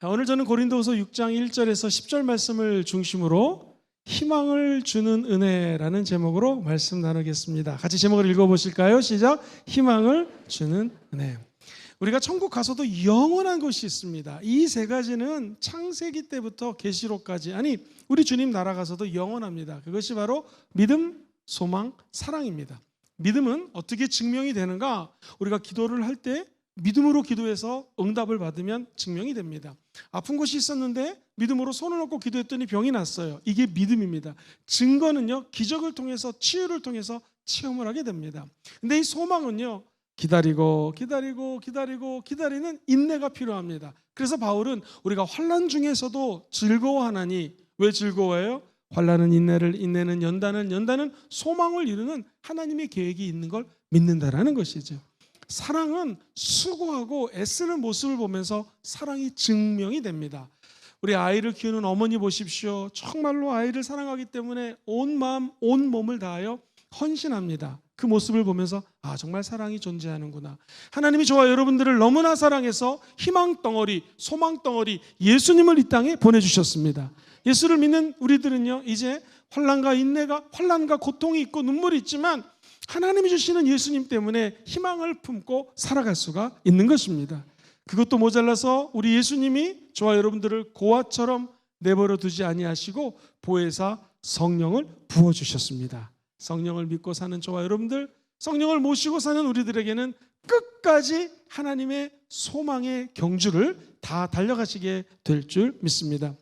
오늘 저는 고린도후서 6장 1절에서 10절 말씀을 중심으로 희망을 주는 은혜라는 제목으로 말씀 나누겠습니다. 같이 제목을 읽어보실까요? 시작. 희망을 주는 은혜. 우리가 천국 가서도 영원한 것이 있습니다. 이 세 가지는 창세기 때부터 계시록까지, 아니 우리 주님 나라 가서도 영원합니다. 그것이 바로 믿음, 소망, 사랑입니다. 믿음은 어떻게 증명이 되는가? 우리가 기도를 할 때 믿음으로 기도해서 응답을 받으면 증명이 됩니다. 아픈 곳이 있었는데 믿음으로 손을 얹고 기도했더니 병이 났어요. 이게 믿음입니다. 증거는요, 기적을 통해서, 치유를 통해서 체험을 하게 됩니다. 근데 이 소망은요, 기다리는 인내가 필요합니다. 그래서 바울은 우리가 환난 중에서도 즐거워하나니, 왜 즐거워해요? 환난은 인내를, 인내는 연단을, 연단은 소망을 이루는 하나님의 계획이 있는 걸 믿는다라는 것이죠. 사랑은 수고하고 애쓰는 모습을 보면서 사랑이 증명이 됩니다. 우리 아이를 키우는 어머니 보십시오. 정말로 아이를 사랑하기 때문에 온 마음, 온 몸을 다하여 헌신합니다. 그 모습을 보면서 정말 사랑이 존재하는구나. 하나님이 저와 여러분들을 너무나 사랑해서 희망 덩어리, 소망 덩어리, 예수님을 이 땅에 보내주셨습니다. 예수를 믿는 우리들은요, 이제 환난과 고통이 있고 눈물이 있지만 하나님이 주시는 예수님 때문에 희망을 품고 살아갈 수가 있는 것입니다. 그것도 모자라서 우리 예수님이 저와 여러분들을 고아처럼 내버려 두지 아니하시고 보혜사 성령을 부어주셨습니다. 성령을 믿고 사는 저와 여러분들, 성령을 모시고 사는 우리들에게는 끝까지 하나님의 소망의 경주를 다 달려가시게 될 줄 믿습니다.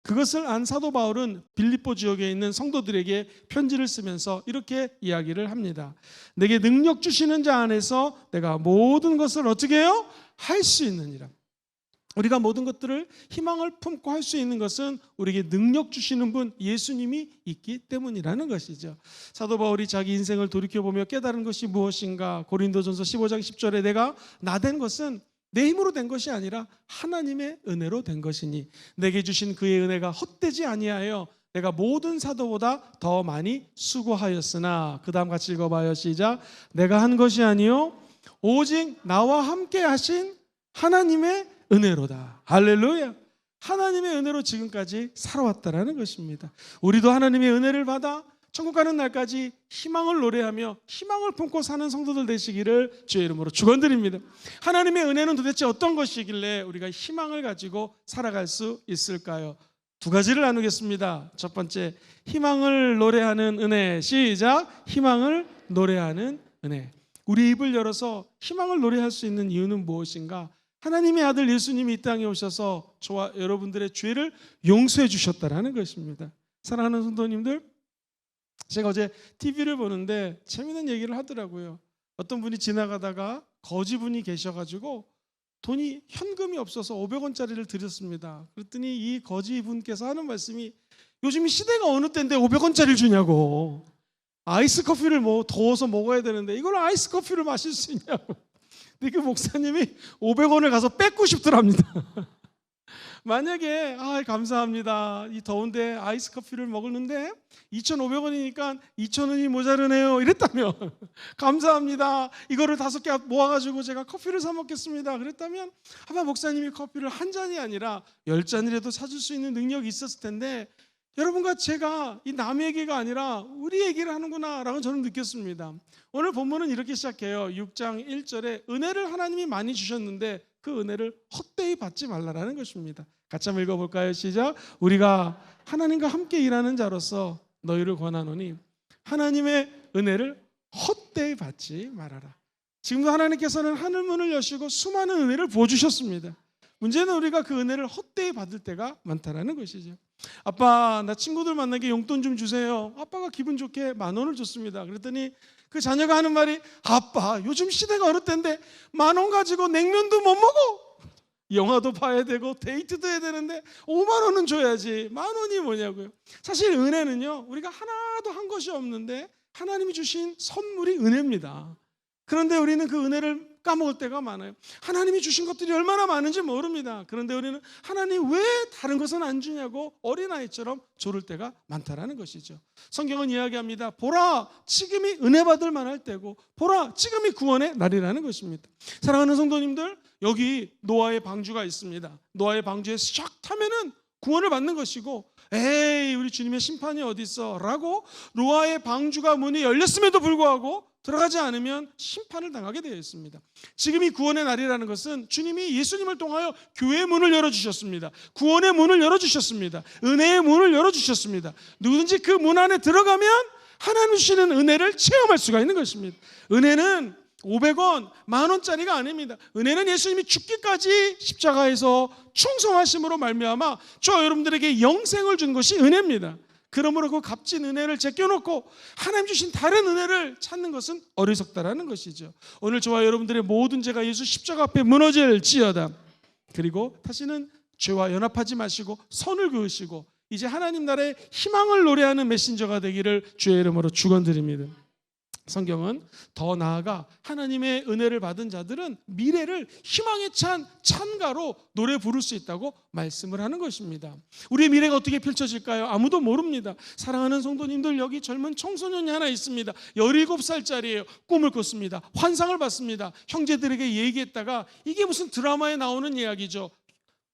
그것을 안 사도 바울은 빌립보 지역에 있는 성도들에게 편지를 쓰면서 이렇게 이야기를 합니다. 내게 능력 주시는 자 안에서 내가 모든 것을 어떻게 해요? 할 수 있느니라. 우리가 모든 것들을 희망을 품고 할 수 있는 것은 우리에게 능력 주시는 분 예수님이 있기 때문이라는 것이죠. 사도 바울이 자기 인생을 돌이켜보며 깨달은 것이 무엇인가? 고린도전서 15장 10절에 내가 나된 것은 내 힘으로 된 것이 아니라 하나님의 은혜로 된 것이니 내게 주신 그의 은혜가 헛되지 아니하여 내가 모든 사도보다 더 많이 수고하였으나, 그 다음 같이 읽어봐요. 시작. 내가 한 것이 아니요 오직 나와 함께 하신 하나님의 은혜로다. 할렐루야. 하나님의 은혜로 지금까지 살아왔다라는 것입니다. 우리도 하나님의 은혜를 받아 천국 가는 날까지 희망을 노래하며 희망을 품고 사는 성도들 되시기를 주의 이름으로 축원드립니다. 하나님의 은혜는 도대체 어떤 것이길래 우리가 희망을 가지고 살아갈 수 있을까요? 두 가지를 나누겠습니다. 첫 번째, 희망을 노래하는 은혜. 시작. 희망을 노래하는 은혜. 우리 입을 열어서 희망을 노래할 수 있는 이유는 무엇인가? 하나님의 아들 예수님이 이 땅에 오셔서 저와 여러분들의 죄를 용서해 주셨다라는 것입니다. 사랑하는 성도님들, 제가 어제 TV를 보는데 재미있는 얘기를 하더라고요. 어떤 분이 지나가다가 거지분이 계셔가지고 돈이 현금이 없어서 500원짜리를 드렸습니다. 그랬더니 이 거지분께서 하는 말씀이, 요즘 시대가 어느 때인데 500원짜리를 주냐고. 아이스 커피를 더워서 먹어야 되는데 이걸 아이스 커피를 마실 수 있냐고. 근데 그 목사님이 500원을 가서 뺏고 싶더랍니다. 만약에 감사합니다, 이 더운데 아이스 커피를 먹었는데 2,500원이니까 2,000원이 모자르네요 이랬다면, 감사합니다, 이거를 5개 모아가지고 제가 커피를 사 먹겠습니다 그랬다면, 아마 목사님이 커피를 한 잔이 아니라 10잔이라도 사줄 수 있는 능력이 있었을 텐데, 여러분과 제가 이 남의 얘기가 아니라 우리 얘기를 하는구나 라고 저는 느꼈습니다. 오늘 본문은 이렇게 시작해요. 6장 1절에 은혜를 하나님이 많이 주셨는데 그 은혜를 헛되이 받지 말라라는 것입니다. 같이 한번 읽어볼까요? 시작. 우리가 하나님과 함께 일하는 자로서 너희를 권하노니 하나님의 은혜를 헛되이 받지 말아라. 지금도 하나님께서는 하늘문을 여시고 수많은 은혜를 부어주셨습니다. 문제는 우리가 그 은혜를 헛되이 받을 때가 많다라는 것이죠. 아빠, 나 친구들 만나게 용돈 좀 주세요. 아빠가 기분 좋게 10,000원을 줬습니다. 그랬더니 그 자녀가 하는 말이, 아빠 요즘 시대가 어느 때인데 10,000원 가지고 냉면도 못 먹어. 영화도 봐야 되고 데이트도 해야 되는데 50,000원은 줘야지. 10,000원이 뭐냐고요. 사실 은혜는요, 우리가 하나도 한 것이 없는데 하나님이 주신 선물이 은혜입니다. 그런데 우리는 그 은혜를 까먹을 때가 많아요. 하나님이 주신 것들이 얼마나 많은지 모릅니다. 그런데 우리는 하나님 왜 다른 것은 안 주냐고 어린아이처럼 조를 때가 많다라는 것이죠. 성경은 이야기합니다. 보라, 지금이 은혜 받을 만할 때고, 보라, 지금이 구원의 날이라는 것입니다. 사랑하는 성도님들, 여기 노아의 방주가 있습니다. 노아의 방주에 샥 타면은 구원을 받는 것이고, 에이 우리 주님의 심판이 어디 있어 라고 노아의 방주가 문이 열렸음에도 불구하고 들어가지 않으면 심판을 당하게 되어 있습니다. 지금 이 구원의 날이라는 것은 주님이 예수님을 통하여 교회의 문을 열어주셨습니다. 구원의 문을 열어주셨습니다. 은혜의 문을 열어주셨습니다. 누구든지 그 문 안에 들어가면 하나님 주시는 은혜를 체험할 수가 있는 것입니다. 은혜는 500원, 10,000원짜리가 아닙니다. 은혜는 예수님이 죽기까지 십자가에서 충성하심으로 말미암아 저 여러분들에게 영생을 준 것이 은혜입니다. 그러므로 그 값진 은혜를 제껴놓고 하나님 주신 다른 은혜를 찾는 것은 어리석다라는 것이죠. 오늘 저와 여러분들의 모든 죄가 예수 십자가 앞에 무너질지어다. 그리고 다시는 죄와 연합하지 마시고 선을 그으시고 이제 하나님 나라의 희망을 노래하는 메신저가 되기를 주의 이름으로 축원드립니다. 성경은 더 나아가 하나님의 은혜를 받은 자들은 미래를 희망에 찬 찬가로 노래 부를 수 있다고 말씀을 하는 것입니다. 우리의 미래가 어떻게 펼쳐질까요? 아무도 모릅니다. 사랑하는 성도님들, 여기 젊은 청소년이 하나 있습니다. 17살짜리예요. 꿈을 꿨습니다. 환상을 봤습니다. 형제들에게 얘기했다가 이게 무슨 드라마에 나오는 이야기죠.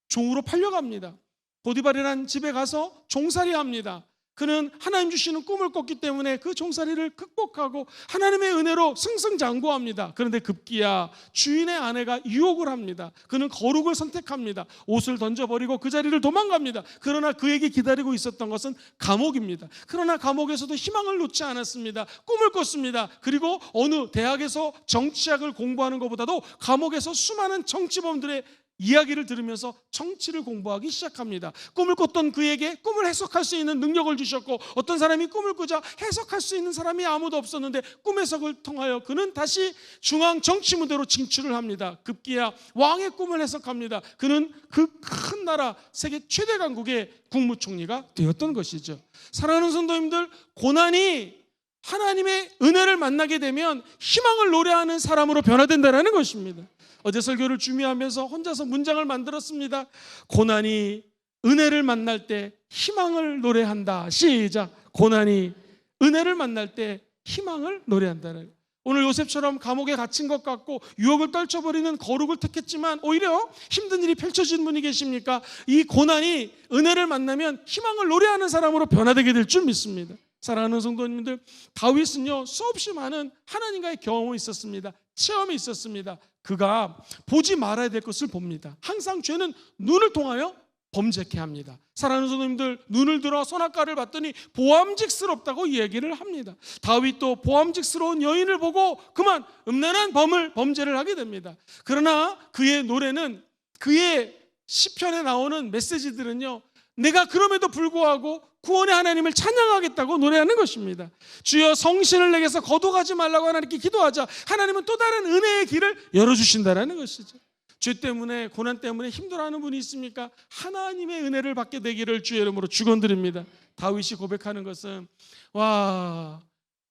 종으로 팔려갑니다. 보디발이라는 집에 가서 종살이 합니다. 그는 하나님 주시는 꿈을 꿨기 때문에 그 종살이를 극복하고 하나님의 은혜로 승승장구합니다. 그런데 급기야 주인의 아내가 유혹을 합니다. 그는 거룩을 선택합니다. 옷을 던져버리고 그 자리를 도망갑니다. 그러나 그에게 기다리고 있었던 것은 감옥입니다. 그러나 감옥에서도 희망을 놓지 않았습니다. 꿈을 꿨습니다. 그리고 어느 대학에서 정치학을 공부하는 것보다도 감옥에서 수많은 정치범들의 이야기를 들으면서 정치를 공부하기 시작합니다. 꿈을 꿨던 그에게 꿈을 해석할 수 있는 능력을 주셨고, 어떤 사람이 꿈을 꾸자 해석할 수 있는 사람이 아무도 없었는데 꿈 해석을 통하여 그는 다시 중앙 정치 무대로 진출을 합니다. 급기야 왕의 꿈을 해석합니다. 그는 그 큰 나라 세계 최대 강국의 국무총리가 되었던 것이죠. 사랑하는 성도님들, 고난이 하나님의 은혜를 만나게 되면 희망을 노래하는 사람으로 변화된다는 것입니다. 어제 설교를 준비하면서 혼자서 문장을 만들었습니다. 고난이 은혜를 만날 때 희망을 노래한다. 시작. 고난이 은혜를 만날 때 희망을 노래한다는. 오늘 요셉처럼 감옥에 갇힌 것 같고 유혹을 떨쳐버리는 거룩을 택했지만 오히려 힘든 일이 펼쳐진 분이 계십니까? 이 고난이 은혜를 만나면 희망을 노래하는 사람으로 변화되게 될 줄 믿습니다. 사랑하는 성도님들, 다윗은요 수없이 많은 하나님과의 경험이 있었습니다. 체험이 있었습니다. 그가 보지 말아야 될 것을 봅니다. 항상 죄는 눈을 통하여 범죄케 합니다. 사랑하는 성도님들, 눈을 들어 선악과를 봤더니 보암직스럽다고 얘기를 합니다. 다윗도 보암직스러운 여인을 보고 그만 음란한 범죄를 하게 됩니다. 그러나 그의 노래는, 그의 시편에 나오는 메시지들은요, 내가 그럼에도 불구하고 구원의 하나님을 찬양하겠다고 노래하는 것입니다. 주여 성신을 내게서 거둬가지 말라고 하나님께 기도하자. 하나님은 또 다른 은혜의 길을 열어주신다는 것이죠. 죄 때문에, 고난 때문에 힘들어하는 분이 있습니까? 하나님의 은혜를 받게 되기를 주의 이름으로 축원드립니다. 다윗이 고백하는 것은, 와,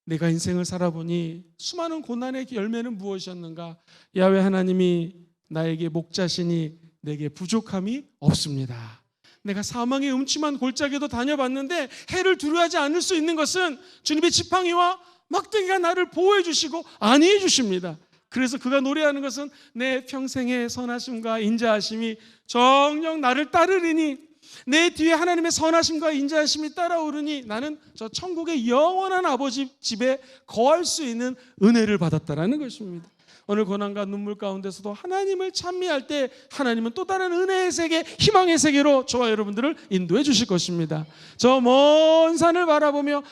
내가 인생을 살아보니 수많은 고난의 열매는 무엇이었는가? 야훼 하나님이 나에게 목자시니 내게 부족함이 없습니다. 내가 사망의 음침한 골짜기도 다녀봤는데 해를 두려워하지 않을 수 있는 것은 주님의 지팡이와 막대기가 나를 보호해 주시고 안위해 주십니다. 그래서 그가 노래하는 것은 내 평생의 선하심과 인자하심이 정녕 나를 따르리니, 내 뒤에 하나님의 선하심과 인자하심이 따라오르니 나는 저 천국의 영원한 아버지 집에 거할 수 있는 은혜를 받았다라는 것입니다. 오늘 고난과 눈물 가운데서도 하나님을 찬미할 때 하나님은 또 다른 은혜의 세계, 희망의 세계로 저와 여러분들을 인도해 주실 것입니다. 저 먼 산을 바라보며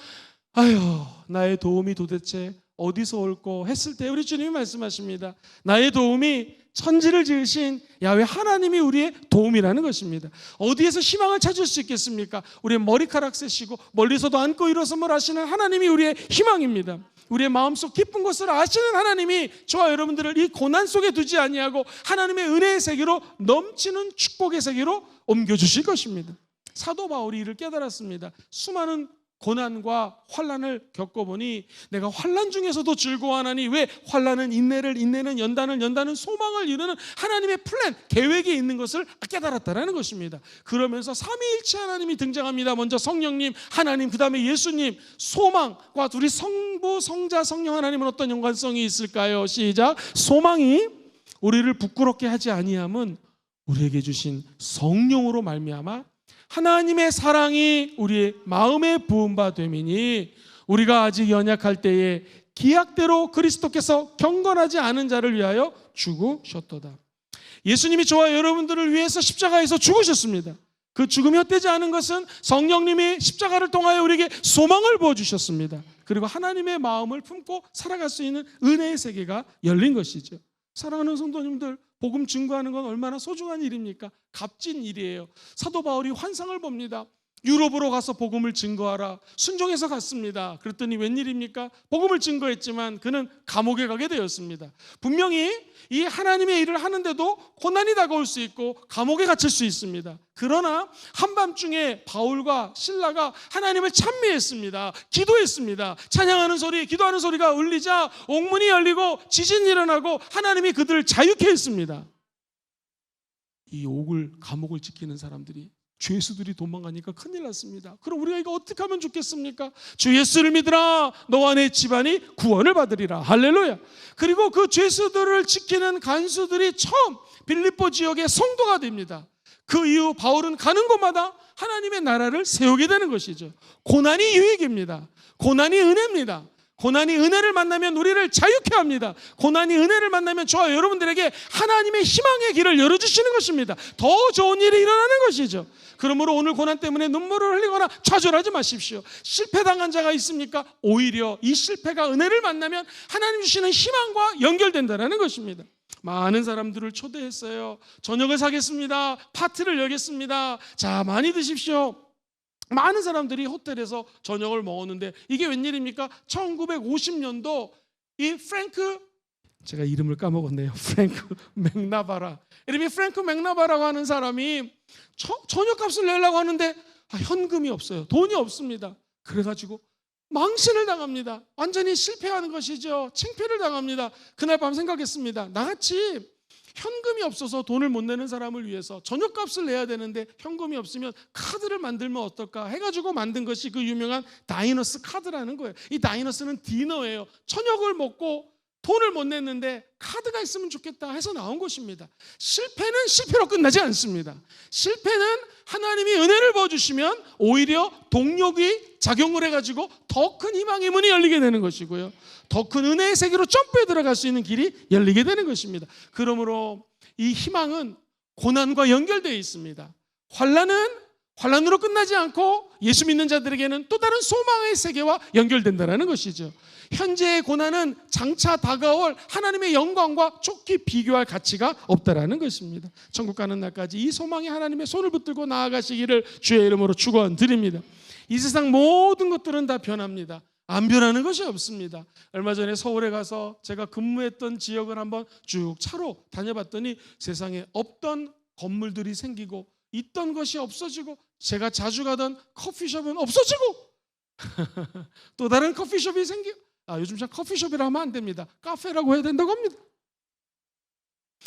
아유, 나의 도움이 도대체 어디서 올꼬 했을 때 우리 주님이 말씀하십니다. 나의 도움이 천지를 지으신 야훼 하나님이 우리의 도움이라는 것입니다. 어디에서 희망을 찾을 수 있겠습니까? 우리의 머리카락 세시고 멀리서도 안고 일어섬을 하시는 하나님이 우리의 희망입니다. 우리의 마음속 깊은 곳을 아시는 하나님이 저와 여러분들을 이 고난 속에 두지 아니하고 하나님의 은혜의 세계로, 넘치는 축복의 세계로 옮겨주실 것입니다. 사도 바울이 이를 깨달았습니다. 수많은 고난과 환난을 겪어보니 내가 환난 중에서도 즐거워하나니, 왜? 환난은 인내를, 인내는 연단을, 연단은 소망을 이루는 하나님의 플랜, 계획이 있는 것을 깨달았다는 것입니다. 그러면서 삼위일체 하나님이 등장합니다. 먼저 성령님, 하나님, 그 다음에 예수님. 소망과 둘이 성부, 성자, 성령 하나님은 어떤 연관성이 있을까요? 시작. 소망이 우리를 부끄럽게 하지 아니함은 우리에게 주신 성령으로 말미암아 하나님의 사랑이 우리의 마음에 부은 바 됨이니 우리가 아직 연약할 때에 기약대로 그리스도께서 경건하지 않은 자를 위하여 죽으셨도다. 예수님이 저와 여러분들을 위해서 십자가에서 죽으셨습니다. 그 죽음이 헛되지 않은 것은 성령님이 십자가를 통하여 우리에게 소망을 부어주셨습니다. 그리고 하나님의 마음을 품고 살아갈 수 있는 은혜의 세계가 열린 것이죠. 사랑하는 성도님들, 복음 증거하는 건 얼마나 소중한 일입니까? 값진 일이에요. 사도 바울이 환상을 봅니다. 유럽으로 가서 복음을 증거하라. 순종해서 갔습니다. 그랬더니 웬일입니까? 복음을 증거했지만 그는 감옥에 가게 되었습니다. 분명히 이 하나님의 일을 하는데도 고난이 다가올 수 있고 감옥에 갇힐 수 있습니다. 그러나 한밤중에 바울과 실라가 하나님을 찬미했습니다. 기도했습니다. 찬양하는 소리, 기도하는 소리가 울리자 옥문이 열리고 지진이 일어나고 하나님이 그들을 자유케 했습니다. 이 감옥을 지키는 사람들이, 죄수들이 도망가니까 큰일 났습니다. 그럼 우리가 이거 어떻게 하면 좋겠습니까? 주 예수를 믿으라. 너와 내 집안이 구원을 받으리라. 할렐루야. 그리고 그 죄수들을 지키는 간수들이 처음 빌립보 지역의 성도가 됩니다. 그 이후 바울은 가는 곳마다 하나님의 나라를 세우게 되는 것이죠. 고난이 유익입니다. 고난이 은혜입니다. 고난이 은혜를 만나면 우리를 자유케 합니다. 고난이 은혜를 만나면 저와 여러분들에게 하나님의 희망의 길을 열어주시는 것입니다. 더 좋은 일이 일어나는 것이죠. 그러므로 오늘 고난 때문에 눈물을 흘리거나 좌절하지 마십시오. 실패당한 자가 있습니까? 오히려 이 실패가 은혜를 만나면 하나님 주시는 희망과 연결된다는 것입니다. 많은 사람들을 초대했어요. 저녁을 사겠습니다. 파티를 열겠습니다. 자, 많이 드십시오. 많은 사람들이 호텔에서 저녁을 먹었는데 이게 웬일입니까? 1950년도 이 제가 이름을 까먹었네요. 프랭크 맥나바라. 이름이 프랭크 맥나바라고 하는 사람이 저녁값을 내려고 하는데 현금이 없어요. 돈이 없습니다. 그래가지고 망신을 당합니다. 완전히 실패하는 것이죠. 창피를 당합니다. 그날 밤 생각했습니다. 나같이 현금이 없어서 돈을 못 내는 사람을 위해서 저녁값을 내야 되는데 현금이 없으면 카드를 만들면 어떨까 해가지고 만든 것이 그 유명한 다이너스 카드라는 거예요. 이 다이너스는 디너예요. 저녁을 먹고 돈을 못 냈는데 카드가 있으면 좋겠다 해서 나온 것입니다. 실패는 실패로 끝나지 않습니다. 실패는 하나님이 은혜를 부어주시면 오히려 동력이 작용을 해가지고 더 큰 희망의 문이 열리게 되는 것이고요. 더 큰 은혜의 세계로 점프해 들어갈 수 있는 길이 열리게 되는 것입니다. 그러므로 이 희망은 고난과 연결되어 있습니다. 환난으로 끝나지 않고 예수 믿는 자들에게는 또 다른 소망의 세계와 연결된다는 것이죠. 현재의 고난은 장차 다가올 하나님의 영광과 좋게 비교할 가치가 없다라는 것입니다. 천국 가는 날까지 이 소망이 하나님의 손을 붙들고 나아가시기를 주의 이름으로 축원드립니다. 이 세상 모든 것들은 다 변합니다. 안 변하는 것이 없습니다. 얼마 전에 서울에 가서 제가 근무했던 지역을 한번 쭉 차로 다녀봤더니 세상에 없던 건물들이 생기고 있던 것이 없어지고 제가 자주 가던 커피숍은 없어지고 또 다른 커피숍이 생기고 요즘 참 커피숍이라 하면 안 됩니다. 카페라고 해야 된다고 합니다.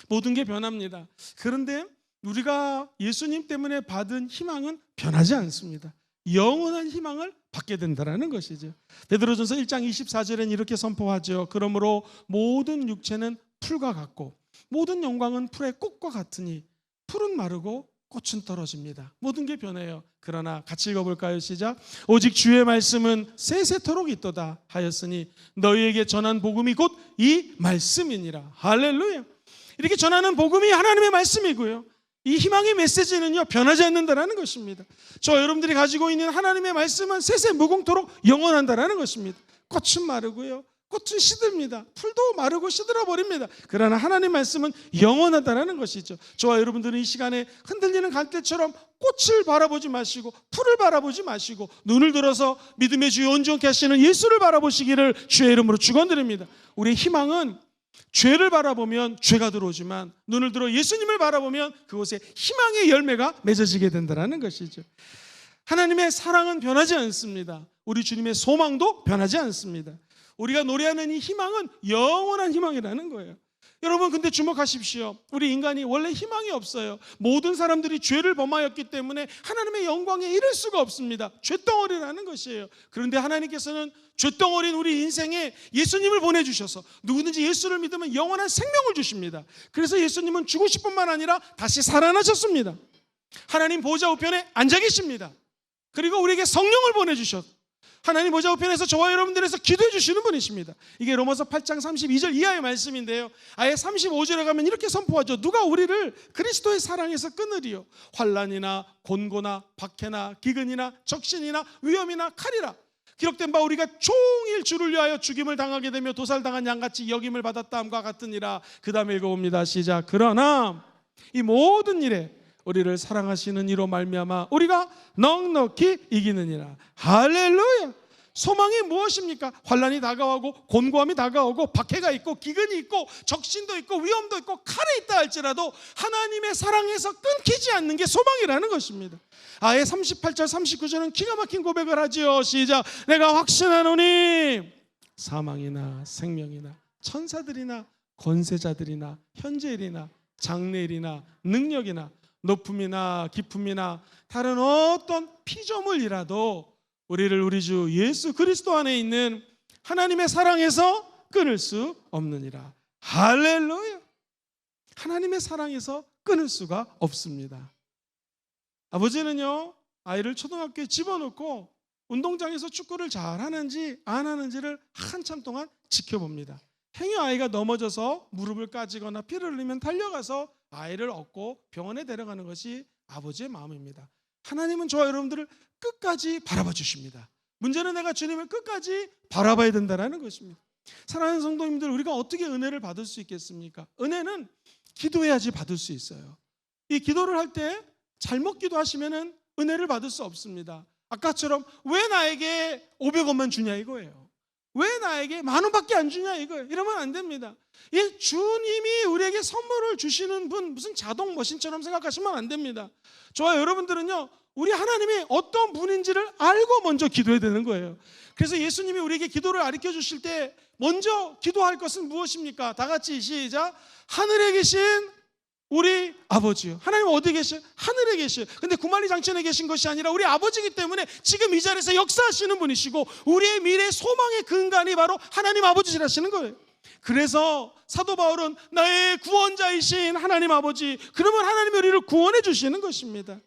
모든 게 변합니다. 그런데 우리가 예수님 때문에 받은 희망은 변하지 않습니다. 영원한 희망을 받게 된다는 것이죠. 베드로전서 1장 24절에는 이렇게 선포하죠. 그러므로 모든 육체는 풀과 같고 모든 영광은 풀의 꽃과 같으니 풀은 마르고 꽃은 떨어집니다. 모든 게 변해요. 그러나 같이 읽어볼까요? 시작. 오직 주의 말씀은 세세토록 있도다 하였으니 너희에게 전한 복음이 곧 이 말씀이니라. 할렐루야. 이렇게 전하는 복음이 하나님의 말씀이고요. 이 희망의 메시지는요 변하지 않는다는 것입니다. 저 여러분들이 가지고 있는 하나님의 말씀은 세세 무궁토록 영원한다는 것입니다. 꽃은 마르고요, 꽃은 시듭니다. 풀도 마르고 시들어 버립니다. 그러나 하나님 말씀은 영원하다는 것이죠. 저와 여러분들은 이 시간에 흔들리는 갈대처럼 꽃을 바라보지 마시고 풀을 바라보지 마시고 눈을 들어서 믿음의 주여 온전케 하시는 예수를 바라보시기를 주의 이름으로 축원드립니다. 우리의 희망은 죄를 바라보면 죄가 들어오지만 눈을 들어 예수님을 바라보면 그곳에 희망의 열매가 맺어지게 된다는 것이죠. 하나님의 사랑은 변하지 않습니다. 우리 주님의 소망도 변하지 않습니다. 우리가 노래하는 이 희망은 영원한 희망이라는 거예요. 여러분 근데 주목하십시오. 우리 인간이 원래 희망이 없어요. 모든 사람들이 죄를 범하였기 때문에 하나님의 영광에 이를 수가 없습니다. 죄덩어리라는 것이에요. 그런데 하나님께서는 죄덩어리인 우리 인생에 예수님을 보내주셔서 누구든지 예수를 믿으면 영원한 생명을 주십니다. 그래서 예수님은 죽으실 뿐만 아니라 다시 살아나셨습니다. 하나님 보좌 우편에 앉아 계십니다. 그리고 우리에게 성령을 보내주셨고 하나님 보좌 우편에서 저와 여러분들에서 기도해 주시는 분이십니다. 이게 로마서 8장 32절 이하의 말씀인데요, 아예 35절에 가면 이렇게 선포하죠. 누가 우리를 그리스도의 사랑에서 끊으리요? 환난이나 곤고나 박해나 기근이나 적신이나 위험이나 칼이라. 기록된 바 우리가 종일 주를 위하여 죽임을 당하게 되며 도살당한 양같이 여김을 받았다함과 같으니라. 그 다음에 읽어봅니다. 시작. 그러나 이 모든 일에 우리를 사랑하시는 이로 말미암아 우리가 넉넉히 이기느니라. 할렐루야. 소망이 무엇입니까? 환난이 다가오고 곤고함이 다가오고 박해가 있고 기근이 있고 적신도 있고 위험도 있고 칼이 있다 할지라도 하나님의 사랑에서 끊기지 않는 게 소망이라는 것입니다. 아예 38절 39절은 기가 막힌 고백을 하지요. 시작. 내가 확신하노니 사망이나 생명이나 천사들이나 권세자들이나 현재일이나 장래일이나 능력이나 높음이나 깊음이나 다른 어떤 피조물이라도 우리를 우리 주 예수 그리스도 안에 있는 하나님의 사랑에서 끊을 수 없느니라. 할렐루야. 하나님의 사랑에서 끊을 수가 없습니다. 아버지는요, 아이를 초등학교에 집어넣고 운동장에서 축구를 잘하는지 안 하는지를 한참 동안 지켜봅니다. 행여 아이가 넘어져서 무릎을 까지거나 피를 흘리면 달려가서 아이를 업고 병원에 데려가는 것이 아버지의 마음입니다. 하나님은 저와 여러분들을 끝까지 바라봐 주십니다. 문제는 내가 주님을 끝까지 바라봐야 된다는 것입니다. 사랑하는 성도님들, 우리가 어떻게 은혜를 받을 수 있겠습니까? 은혜는 기도해야지 받을 수 있어요. 이 기도를 할 때 잘못 기도하시면 은혜를 받을 수 없습니다. 아까처럼 왜 나에게 500원만 주냐 이거예요. 왜 나에게 10,000원밖에 안 주냐 이거예요. 이러면 안 됩니다. 이 주님이 우리에게 선물을 주시는 분 무슨 자동 머신처럼 생각하시면 안 됩니다. 저와 여러분들은요, 우리 하나님이 어떤 분인지를 알고 먼저 기도해야 되는 거예요. 그래서 예수님이 우리에게 기도를 가르쳐 주실 때 먼저 기도할 것은 무엇입니까? 다 같이 시작. 하늘에 계신 우리 아버지요. 하나님 어디 계셔요? 하늘에 계셔요. 근데 구만리장천에 계신 것이 아니라 우리 아버지이기 때문에 지금 이 자리에서 역사하시는 분이시고 우리의 미래 소망의 근간이 바로 하나님 아버지시라시는 거예요. 그래서 사도 바울은 나의 구원자이신 하나님 아버지, 그러면 하나님이 우리를 구원해 주시는 것입니다.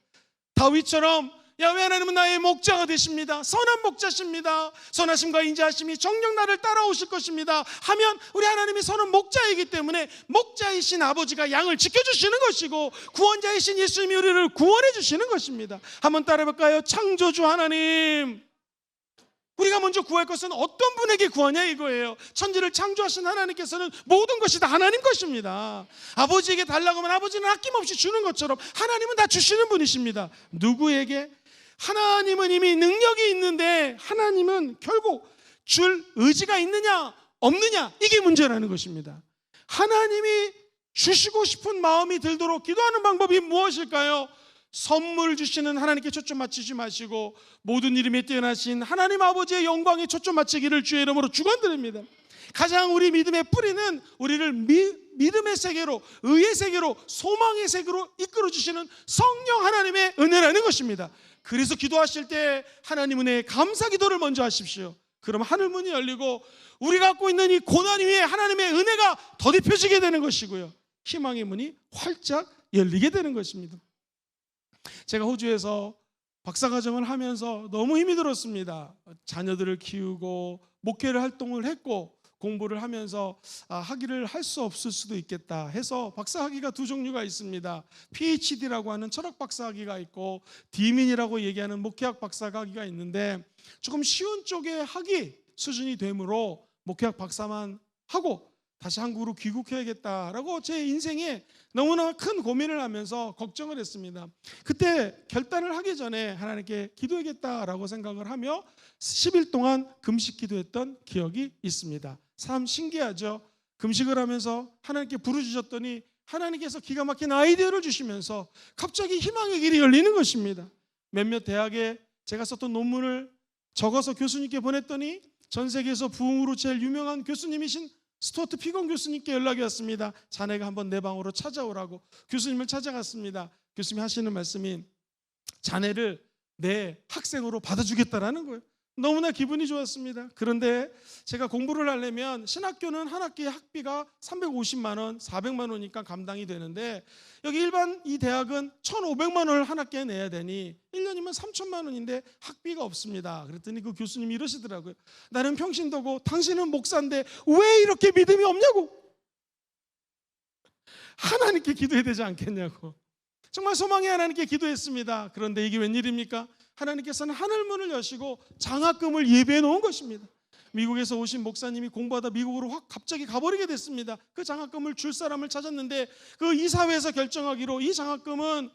다윗처럼 야훼 하나님은 나의 목자가 되십니다. 선한 목자십니다. 선하심과 인자하심이 정녕 나를 따라오실 것입니다 하면 우리 하나님이 선한 목자이기 때문에 목자이신 아버지가 양을 지켜주시는 것이고 구원자이신 예수님이 우리를 구원해 주시는 것입니다. 한번 따라해볼까요? 창조주 하나님, 우리가 먼저 구할 것은 어떤 분에게 구하냐 이거예요. 천지를 창조하신 하나님께서는 모든 것이 다 하나님 것입니다. 아버지에게 달라고 하면 아버지는 아낌없이 주는 것처럼 하나님은 다 주시는 분이십니다. 누구에게? 하나님은 이미 능력이 있는데 하나님은 결국 줄 의지가 있느냐 없느냐, 이게 문제라는 것입니다. 하나님이 주시고 싶은 마음이 들도록 기도하는 방법이 무엇일까요? 선물 주시는 하나님께 초점 맞추지 마시고 모든 이름에 뛰어나신 하나님 아버지의 영광에 초점 맞추기를 주의 이름으로 축원드립니다. 가장 우리 믿음의 뿌리는 우리를 믿음의 세계로, 의의 세계로, 소망의 세계로 이끌어 주시는 성령 하나님의 은혜라는 것입니다. 그래서 기도하실 때 하나님 은혜에 감사 기도를 먼저 하십시오. 그럼 하늘 문이 열리고 우리 갖고 있는 이 고난 위에 하나님의 은혜가 더딥혀지게 되는 것이고요, 희망의 문이 활짝 열리게 되는 것입니다. 제가 호주에서 박사과정을 하면서 너무 힘이 들었습니다. 자녀들을 키우고 목회를 활동을 했고 공부를 하면서 학위를 할 수 없을 수도 있겠다 해서 박사학위가 두 종류가 있습니다. PhD라고 하는 철학 박사학위가 있고 디민이라고 얘기하는 목회학 박사학위가 있는데 조금 쉬운 쪽의 학위 수준이 되므로 목회학 박사만 하고 다시 한국으로 귀국해야겠다라고 제 인생에 너무나 큰 고민을 하면서 걱정을 했습니다. 그때 결단을 하기 전에 하나님께 기도하겠다라고 생각을 하며 10일 동안 금식 기도했던 기억이 있습니다. 참 신기하죠. 금식을 하면서 하나님께 부르짖었더니 하나님께서 기가 막힌 아이디어를 주시면서 갑자기 희망의 길이 열리는 것입니다. 몇몇 대학에 제가 썼던 논문을 적어서 교수님께 보냈더니 전 세계에서 부흥으로 제일 유명한 교수님이신 스튜어트 피건 교수님께 연락이 왔습니다. 자네가 한번 내 방으로 찾아오라고. 교수님을 찾아갔습니다. 교수님이 하시는 말씀이 자네를 내 학생으로 받아주겠다라는 거예요. 너무나 기분이 좋았습니다. 그런데 제가 공부를 하려면 신학교는 한 학기에 학비가 350만 원, 400만 원이니까 감당이 되는데 여기 일반 이 대학은 1,500만 원을 한 학기에 내야 되니 1년이면 3천만 원인데 학비가 없습니다. 그랬더니 그 교수님이 이러시더라고요. 나는 평신도고 당신은 목사인데 왜 이렇게 믿음이 없냐고. 하나님께 기도해야 되지 않겠냐고. 정말 소망의 하나님께 기도했습니다. 그런데 이게 웬일입니까? 하나님께서는 하늘문을 여시고 장학금을 예비해 놓은 것입니다. 미국에서 오신 목사님이 공부하다 미국으로 확 갑자기 가버리게 됐습니다. 그 장학금을 줄 사람을 찾았는데 그 이사회에서 결정하기로 이 장학금은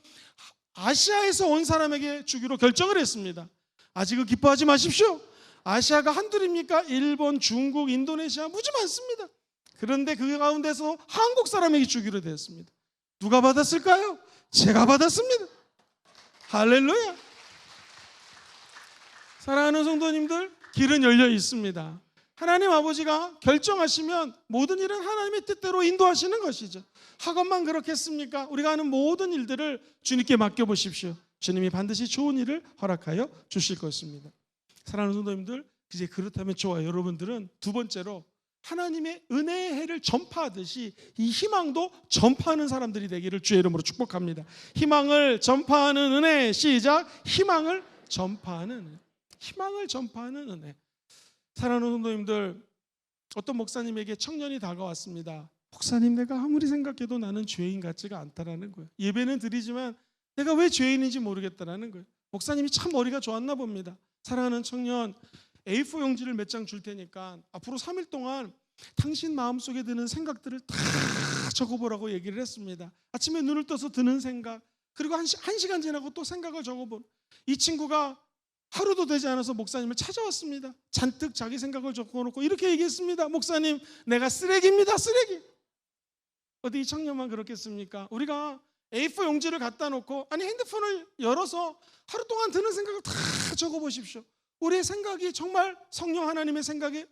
아시아에서 온 사람에게 주기로 결정을 했습니다. 아직은 기뻐하지 마십시오. 아시아가 한둘입니까? 일본, 중국, 인도네시아 무지 많습니다. 그런데 그 가운데서 한국 사람에게 주기로 되었습니다. 누가 받았을까요? 제가 받았습니다. 할렐루야. 사랑하는 성도님들, 길은 열려 있습니다. 하나님 아버지가 결정하시면 모든 일은 하나님의 뜻대로 인도하시는 것이죠. 학업만 그렇겠습니까? 우리가 하는 모든 일들을 주님께 맡겨보십시오. 주님이 반드시 좋은 일을 허락하여 주실 것입니다. 사랑하는 성도님들, 이제 그렇다면 좋아요. 여러분들은 두 번째로 하나님의 은혜의 해를 전파하듯이 이 희망도 전파하는 사람들이 되기를 주의 이름으로 축복합니다. 희망을 전파하는 은혜. 시작. 희망을 전파하는 은혜. 희망을 전파하는 은혜. 사랑하는 성도님들, 어떤 목사님에게 청년이 다가왔습니다. 목사님, 내가 아무리 생각해도 나는 죄인 같지가 않다라는 거예요. 예배는 드리지만 내가 왜 죄인인지 모르겠다라는 거예요. 목사님이 참 머리가 좋았나 봅니다. 사랑하는 청년, A4 용지를 몇 장 줄 테니까 앞으로 3일 동안 당신 마음속에 드는 생각들을 다 적어보라고 얘기를 했습니다. 아침에 눈을 떠서 드는 생각, 그리고 한 시간 지나고 또 생각을 적어본. 이 친구가 하루도 되지 않아서 목사님을 찾아왔습니다. 잔뜩 자기 생각을 적어놓고 이렇게 얘기했습니다. 목사님, 내가 쓰레기입니다. 쓰레기. 어디 이 청년만 그렇겠습니까? 우리가 A4 용지를 갖다 놓고 핸드폰을 열어서 하루 동안 드는 생각을 다 적어보십시오. 우리의 생각이 정말 성령 하나님의 생각이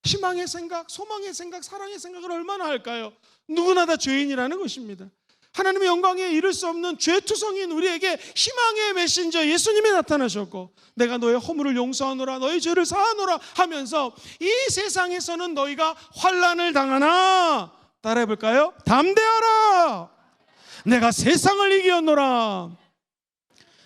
희망의 생각, 소망의 생각, 사랑의 생각을 얼마나 할까요? 누구나 다 죄인이라는 것입니다. 하나님의 영광에 이를 수 없는 죄투성인 우리에게 희망의 메신저 예수님이 나타나셨고, 내가 너의 허물을 용서하노라, 너의 죄를 사하노라 하면서 이 세상에서는 너희가 환난을 당하나, 따라해볼까요? 담대하라, 내가 세상을 이기었노라.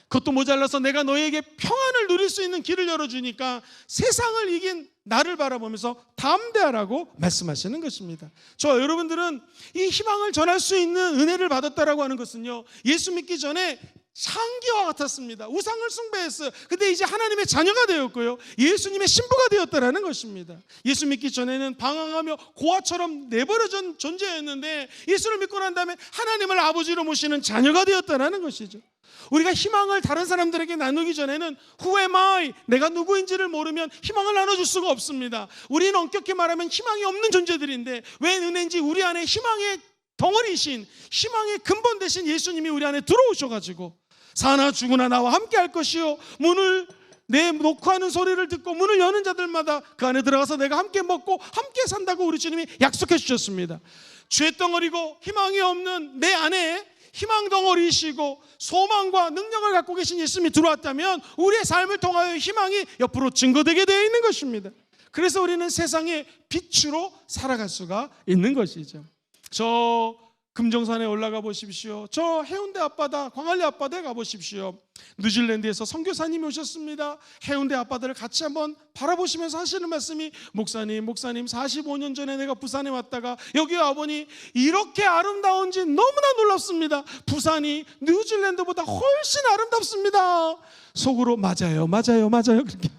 그것도 모자라서 내가 너에게 평안을 누릴 수 있는 길을 열어주니까 세상을 이긴 나를 바라보면서 담대하라고 말씀하시는 것입니다. 저 여러분들은 이 희망을 전할 수 있는 은혜를 받았다라고 하는 것은요, 예수 믿기 전에 상기와 같았습니다. 우상을 숭배했어요. 근데 이제 하나님의 자녀가 되었고요, 예수님의 신부가 되었다라는 것입니다. 예수 믿기 전에는 방황하며 고아처럼 내버려진 존재였는데 예수를 믿고 난 다음에 하나님을 아버지로 모시는 자녀가 되었다라는 것이죠. 우리가 희망을 다른 사람들에게 나누기 전에는 Who am I? 내가 누구인지를 모르면 희망을 나눠줄 수가 없습니다. 우리는 엄격히 말하면 희망이 없는 존재들인데 왜 은혜인지 우리 안에 희망의 덩어리신, 희망의 근본 되신 예수님이 우리 안에 들어오셔가지고 사나 죽으나 나와 함께 할 것이요, 문을 내놓고 하는 소리를 듣고 문을 여는 자들마다 그 안에 들어가서 내가 함께 먹고 함께 산다고 우리 주님이 약속해 주셨습니다. 죄덩어리고 희망이 없는 내 안에 희망 덩어리이시고 소망과 능력을 갖고 계신 예수님이 들어왔다면 우리의 삶을 통하여 희망이 옆으로 증거되게 되어 있는 것입니다. 그래서 우리는 세상의 빛으로 살아갈 수가 있는 것이죠. 저 금정산에 올라가 보십시오. 저 해운대 앞바다, 광안리 앞바다에 가보십시오. 뉴질랜드에서 선교사님이 오셨습니다. 해운대 앞바다를 같이 한번 바라보시면서 하시는 말씀이, 목사님 45년 전에 내가 부산에 왔다가 여기 와보니 이렇게 아름다운지 너무나 놀랍습니다. 부산이 뉴질랜드보다 훨씬 아름답습니다. 속으로 맞아요 그렇게.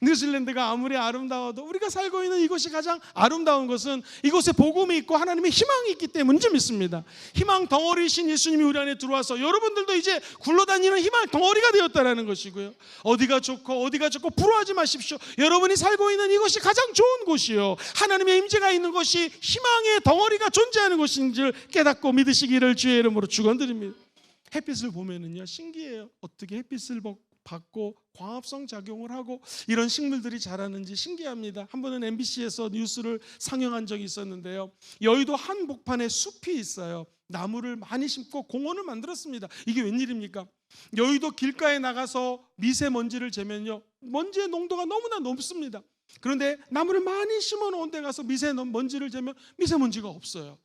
뉴질랜드가 아무리 아름다워도 우리가 살고 있는 이곳이 가장 아름다운 것은 이곳에 복음이 있고 하나님의 희망이 있기 때문인지 믿습니다. 희망 덩어리이신 예수님이 우리 안에 들어와서 여러분들도 이제 굴러다니는 희망 덩어리가 되었다라는 것이고요, 어디가 좋고 부러워하지 마십시오. 여러분이 살고 있는 이곳이 가장 좋은 곳이요, 하나님의 임재가 있는 것이 희망의 덩어리가 존재하는 곳인 줄 깨닫고 믿으시기를 주의 이름으로 축원드립니다. 햇빛을 보면은요 신기해요. 어떻게 햇빛을 받고 광합성 작용을 하고 이런 식물들이 자라는지 신기합니다. 한 번은 MBC에서 뉴스를 상영한 적이 있었는데요. 여의도 한복판에 숲이 있어요. 나무를 많이 심고 공원을 만들었습니다. 이게 웬일입니까? 여의도 길가에 나가서 미세먼지를 재면요, 먼지의 농도가 너무나 높습니다. 그런데 나무를 많이 심어 놓은 데 가서 미세먼지를 재면 미세먼지가 없어요.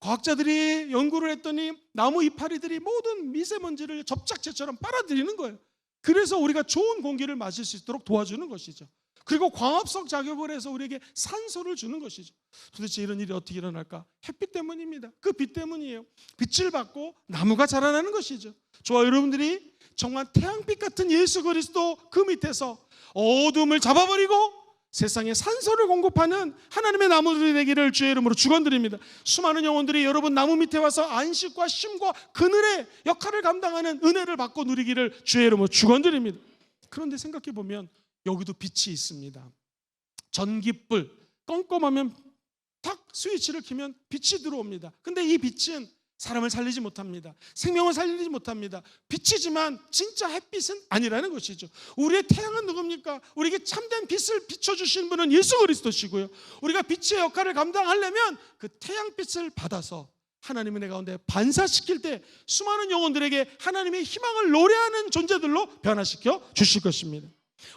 과학자들이 연구를 했더니 나무 이파리들이 모든 미세먼지를 접착제처럼 빨아들이는 거예요. 그래서 우리가 좋은 공기를 마실 수 있도록 도와주는 것이죠. 그리고 광합성 작용을 해서 우리에게 산소를 주는 것이죠. 도대체 이런 일이 어떻게 일어날까? 햇빛 때문입니다. 그 빛 때문이에요. 빛을 받고 나무가 자라나는 것이죠. 저와 여러분들이 정말 태양빛 같은 예수 그리스도 그 밑에서 어둠을 잡아버리고 세상에 산소를 공급하는 하나님의 나무들이 되기를 주의 이름으로 축원드립니다. 수많은 영혼들이 여러분 나무 밑에 와서 안식과 쉼과 그늘의 역할을 감당하는 은혜를 받고 누리기를 주의 이름으로 축원드립니다. 그런데 생각해 보면 여기도 빛이 있습니다. 전기불 껌껌하면 탁 스위치를 켜면 빛이 들어옵니다. 근데 이 빛은 사람을 살리지 못합니다. 생명을 살리지 못합니다. 빛이지만 진짜 햇빛은 아니라는 것이죠. 우리의 태양은 누굽니까? 우리에게 참된 빛을 비춰주시는 분은 예수 그리스도시고요. 우리가 빛의 역할을 감당하려면 그 태양빛을 받아서 하나님의 내 가운데 반사시킬 때 수많은 영혼들에게 하나님의 희망을 노래하는 존재들로 변화시켜 주실 것입니다.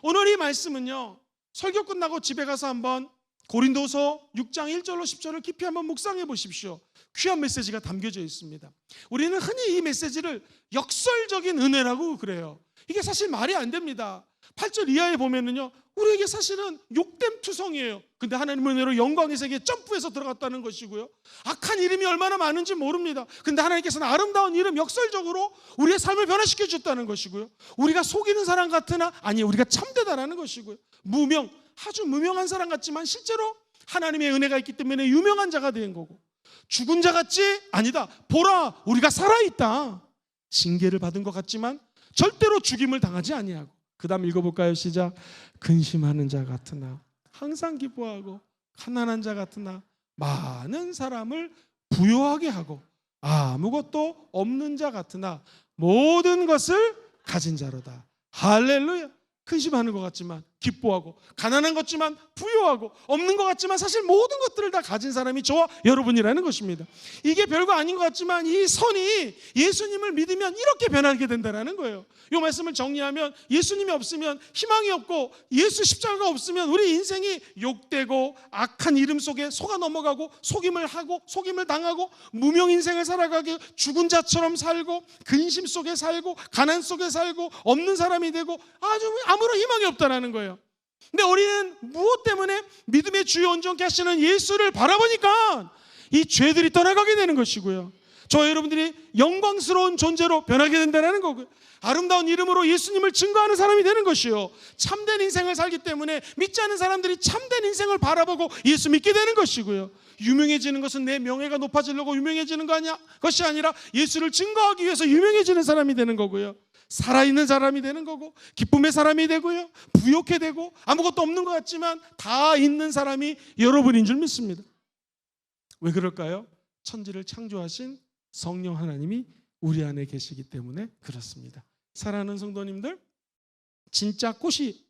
오늘 이 말씀은요, 설교 끝나고 집에 가서 한번 고린도서 6장 1절로 10절을 깊이 한번 묵상해 보십시오. 귀한 메시지가 담겨져 있습니다. 우리는 흔히 이 메시지를 역설적인 은혜라고 그래요. 이게 사실 말이 안 됩니다. 8절 이하에 보면은요, 우리에게 사실은 욕됨 투성이에요. 근데 하나님의 은혜로 영광의 세계에 점프해서 들어갔다는 것이고요. 악한 이름이 얼마나 많은지 모릅니다. 근데 하나님께서는 아름다운 이름 역설적으로 우리의 삶을 변화시켜 줬다는 것이고요. 우리가 속이는 사람 같으나 아니, 우리가 참되다라는 것이고요. 무명, 아주 무명한 사람 같지만 실제로 하나님의 은혜가 있기 때문에 유명한 자가 된 거고, 죽은 자 같지? 아니다. 보라, 우리가 살아있다. 징계를 받은 것 같지만 절대로 죽임을 당하지 아니하고. 그 다음 읽어볼까요? 시작. 근심하는 자 같으나 항상 기뻐하고 가난한 자 같으나 많은 사람을 부요하게 하고 아무것도 없는 자 같으나 모든 것을 가진 자로다. 할렐루야. 근심하는 것 같지만 기뻐하고, 가난한 것 같지만 부유하고, 없는 것 같지만 사실 모든 것들을 다 가진 사람이 저와 여러분이라는 것입니다. 이게 별거 아닌 것 같지만 이 선이 예수님을 믿으면 이렇게 변하게 된다는 거예요. 이 말씀을 정리하면 예수님이 없으면 희망이 없고, 예수 십자가가 없으면 우리 인생이 욕되고 악한 이름 속에 속아 넘어가고 속임을 하고 속임을 당하고 무명 인생을 살아가게, 죽은 자처럼 살고 근심 속에 살고 가난 속에 살고 없는 사람이 되고 아주 아무런 희망이 없다라는 거예요. 근데 우리는 무엇 때문에 믿음의 주요 온전케 하시는 예수를 바라보니까 이 죄들이 떠나가게 되는 것이고요. 저와 여러분들이 영광스러운 존재로 변하게 된다는 거고요. 아름다운 이름으로 예수님을 증거하는 사람이 되는 것이요. 참된 인생을 살기 때문에 믿지 않는 사람들이 참된 인생을 바라보고 예수 믿게 되는 것이고요. 유명해지는 것은 내 명예가 높아지려고 유명해지는 것이 아니라 예수를 증거하기 위해서 유명해지는 사람이 되는 거고요. 살아있는 사람이 되는 거고, 기쁨의 사람이 되고요, 부욕해 되고, 아무것도 없는 것 같지만 다 있는 사람이 여러분인 줄 믿습니다. 왜 그럴까요? 천지를 창조하신 성령 하나님이 우리 안에 계시기 때문에 그렇습니다. 사랑하는 성도님들, 진짜 꽃이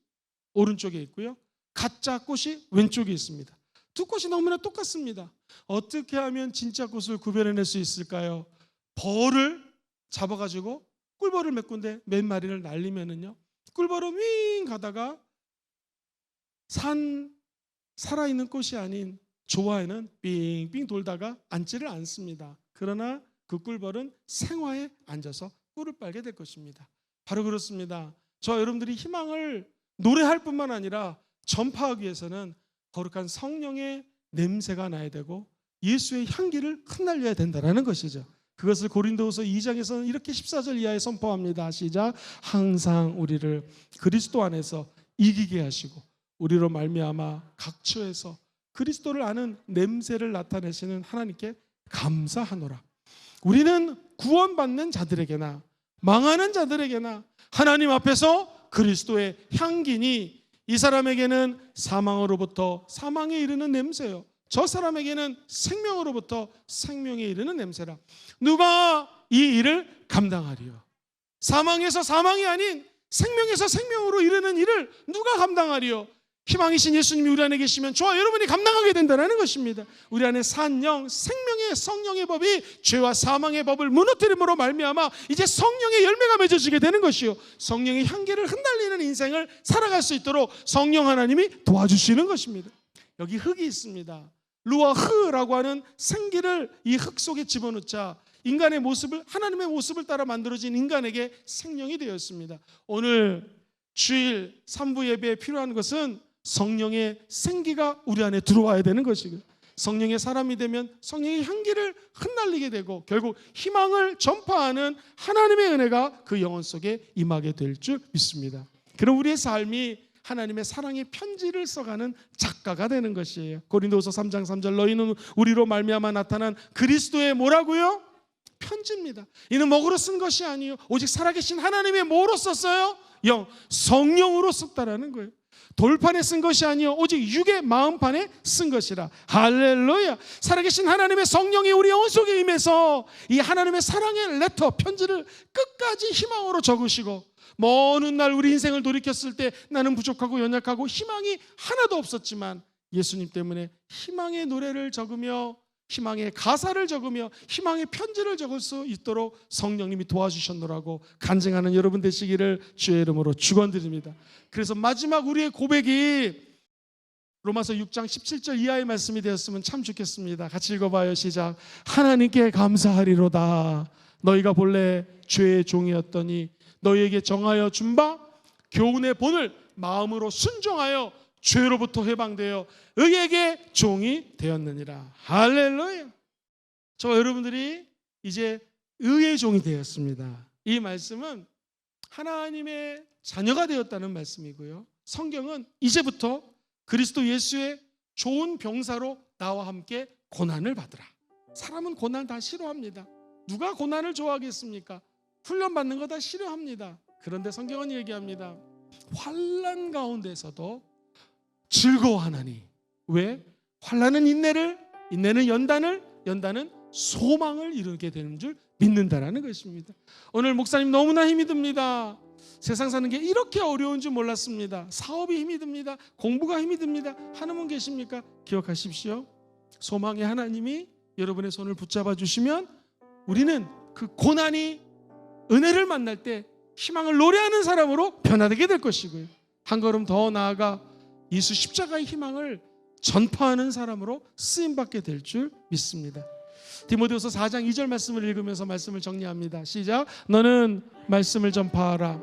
오른쪽에 있고요, 가짜 꽃이 왼쪽에 있습니다. 두 꽃이 너무나 똑같습니다. 어떻게 하면 진짜 꽃을 구별해낼 수 있을까요? 벌을 잡아가지고 꿀벌을 몇 군데 몇 마리를 날리면은요, 꿀벌은 윙 가다가 살아있는 꽃이 아닌 조화에는 빙빙 돌다가 앉지를 않습니다. 그러나 그 꿀벌은 생화에 앉아서 꿀을 빨게 될 것입니다. 바로 그렇습니다. 저와 여러분들이 희망을 노래할 뿐만 아니라 전파하기 위해서는 거룩한 성령의 냄새가 나야 되고 예수의 향기를 흩날려야 된다는 것이죠. 그것을 고린도후서 2장에서는 이렇게 14절 이하에 선포합니다. 시작. 항상 우리를 그리스도 안에서 이기게 하시고 우리로 말미암아 각처에서 그리스도를 아는 냄새를 나타내시는 하나님께 감사하노라. 우리는 구원받는 자들에게나 망하는 자들에게나 하나님 앞에서 그리스도의 향기니, 이 사람에게는 사망으로부터 사망에 이르는 냄새요, 저 사람에게는 생명으로부터 생명에 이르는 냄새라. 누가 이 일을 감당하리요? 사망에서 사망이 아닌 생명에서 생명으로 이르는 일을 누가 감당하리요? 희망이신 예수님이 우리 안에 계시면 저와 여러분이 감당하게 된다는 것입니다. 우리 안에 산영, 생명의 성령의 법이 죄와 사망의 법을 무너뜨림으로 말미암아 이제 성령의 열매가 맺어지게 되는 것이요, 성령의 향기를 흩날리는 인생을 살아갈 수 있도록 성령 하나님이 도와주시는 것입니다. 여기 흙이 있습니다. 루아흐라고 하는 생기를 이 흙 속에 집어넣자 인간의 모습을, 하나님의 모습을 따라 만들어진 인간에게 생명이 되었습니다. 오늘 주일 3부 예배에 필요한 것은 성령의 생기가 우리 안에 들어와야 되는 것이고, 성령의 사람이 되면 성령의 향기를 흩날리게 되고 결국 희망을 전파하는 하나님의 은혜가 그 영혼 속에 임하게 될 줄 믿습니다. 그럼 우리의 삶이 하나님의 사랑의 편지를 써가는 작가가 되는 것이에요. 고린도후서 3장 3절, 너희는 우리로 말미암아 나타난 그리스도의 뭐라고요? 편지입니다. 이는 먹으로 쓴 것이 아니요 오직 살아계신 하나님의 뭐로 썼어요? 성령으로 썼다라는 거예요. 돌판에 쓴 것이 아니요 오직 육의 마음판에 쓴 것이라. 할렐루야. 살아계신 하나님의 성령이 우리 영혼 속에 임해서 이 하나님의 사랑의 레터, 편지를 끝까지 희망으로 적으시고, 먼 훗날 우리 인생을 돌이켰을 때 나는 부족하고 연약하고 희망이 하나도 없었지만 예수님 때문에 희망의 노래를 적으며 희망의 가사를 적으며 희망의 편지를 적을 수 있도록 성령님이 도와주셨노라고 간증하는 여러분 되시기를 주의 이름으로 축원드립니다. 그래서 마지막 우리의 고백이 로마서 6장 17절 이하의 말씀이 되었으면 참 좋겠습니다. 같이 읽어봐요. 시작. 하나님께 감사하리로다. 너희가 본래 죄의 종이었더니 너희에게 정하여 준 바 교훈의 본을 마음으로 순종하여 죄로부터 해방되어 의에게 종이 되었느니라. 할렐루야. 저와 여러분들이 이제 의의 종이 되었습니다. 이 말씀은 하나님의 자녀가 되었다는 말씀이고요, 성경은 이제부터 그리스도 예수의 좋은 병사로 나와 함께 고난을 받으라. 사람은 고난 다 싫어합니다. 누가 고난을 좋아하겠습니까? 훈련받는 거 다 싫어합니다. 그런데 성경은 얘기합니다. 환난 가운데서도 즐거워하나니. 왜? 환난은 인내를, 인내는 연단을, 연단은 소망을 이루게 되는 줄 믿는다라는 것입니다. 오늘 목사님 너무나 힘이 듭니다. 세상 사는 게 이렇게 어려운 줄 몰랐습니다. 사업이 힘이 듭니다. 공부가 힘이 듭니다. 하는 분 계십니까? 기억하십시오. 소망의 하나님이 여러분의 손을 붙잡아 주시면 우리는 그 고난이 은혜를 만날 때 희망을 노래하는 사람으로 변화되게 될 것이고요, 한 걸음 더 나아가 예수 십자가의 희망을 전파하는 사람으로 쓰임받게 될 줄 믿습니다. 디모데후서 4장 2절 말씀을 읽으면서 말씀을 정리합니다. 시작. 너는 말씀을 전파하라.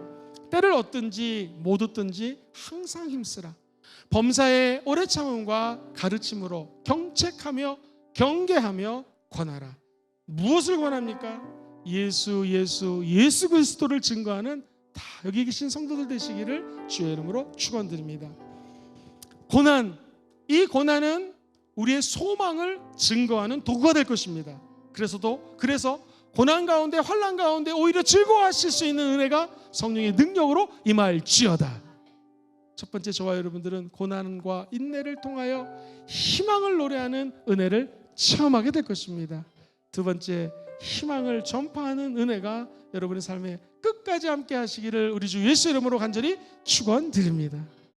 때를 얻든지 못 얻든지 항상 힘쓰라. 범사의 오래 참음과 가르침으로 경책하며 경계하며 권하라. 무엇을 권합니까? 예수 그리스도를 증거하는 다 여기 계신 성도들 되시기를 주의 이름으로 축원드립니다. 고난, 이 고난은 우리의 소망을 증거하는 도구가 될 것입니다. 그래서 고난 가운데, 환난 가운데 오히려 즐거워하실 수 있는 은혜가 성령의 능력으로 임할지어다. 첫 번째, 저와 여러분들은 고난과 인내를 통하여 희망을 노래하는 은혜를 체험하게 될 것입니다. 두 번째, 희망을 전파하는 은혜가 여러분의 삶에 끝까지 함께 하시기를 우리 주 예수 이름으로 간절히 축원드립니다.